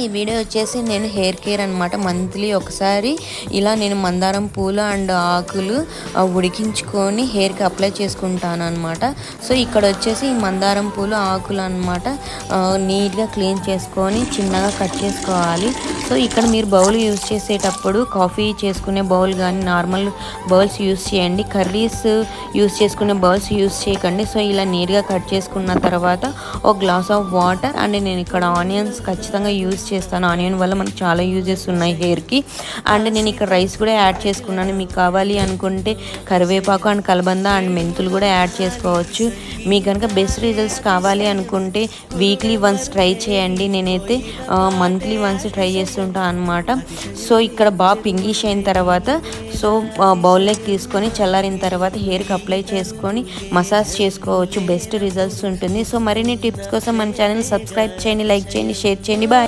ఈ వీడియో వచ్చేసి నేను హెయిర్ కేర్ అనమాట. మంత్లీ ఒకసారి ఇలా నేను మందారం పూలు అండ్ ఆకులు ఉడికించుకొని హెయిర్కి అప్లై చేసుకుంటాను అనమాట. సో ఇక్కడ వచ్చేసి ఈ మందారం పూలు ఆకులు అనమాట నీట్గా క్లీన్ చేసుకొని చిన్నగా కట్ చేసుకోవాలి. సో ఇక్కడ మీరు బౌల్ యూజ్ చేసేటప్పుడు కాఫీ చేసుకునే బౌల్ కానీ నార్మల్ బౌల్స్ యూజ్ చేయండి. కర్రీస్ యూజ్ చేసుకునే బౌల్స్ యూజ్ చేయకండి. సో ఇలా నీట్గా కట్ చేసుకున్న తర్వాత ఒక గ్లాస్ ఆఫ్ వాటర్ అండ్ నేను ఇక్కడ ఆనియన్స్ ఖచ్చితంగా యూజ్ చేస్తాను. ఆనియన్ వల్ల మనకు చాలా యూజెస్ ఉన్నాయి హెయిర్కి. అండ్ నేను ఇక్కడ రైస్ కూడా యాడ్ చేసుకున్నాను. మీకు కావాలి అనుకుంటే కరివేపాకు అండ్ కలబంద అండ్ మెంతులు కూడా యాడ్ చేసుకోవచ్చు. మీకు కనుక బెస్ట్ రిజల్ట్స్ కావాలి అనుకుంటే వీక్లీ వన్స్ ట్రై చేయండి. నేనైతే మంత్లీ వన్స్ ట్రై చేస్తుంటాను అనమాట. సో ఇక్కడ బాగా పింగిష్ అయిన తర్వాత సో బౌల్లోకి తీసుకొని చల్లారిన తర్వాత హెయిర్కి అప్లై చేసుకొని మసాజ్ చేసుకోవచ్చు. బెస్ట్ రిజల్ట్స్ ఉంటుంది. సో మరిన్ని టిప్స్ కోసం మన ఛానల్ సబ్స్క్రైబ్ చేయండి, లైక్ చేయండి, షేర్ చేయండి. బాయ్.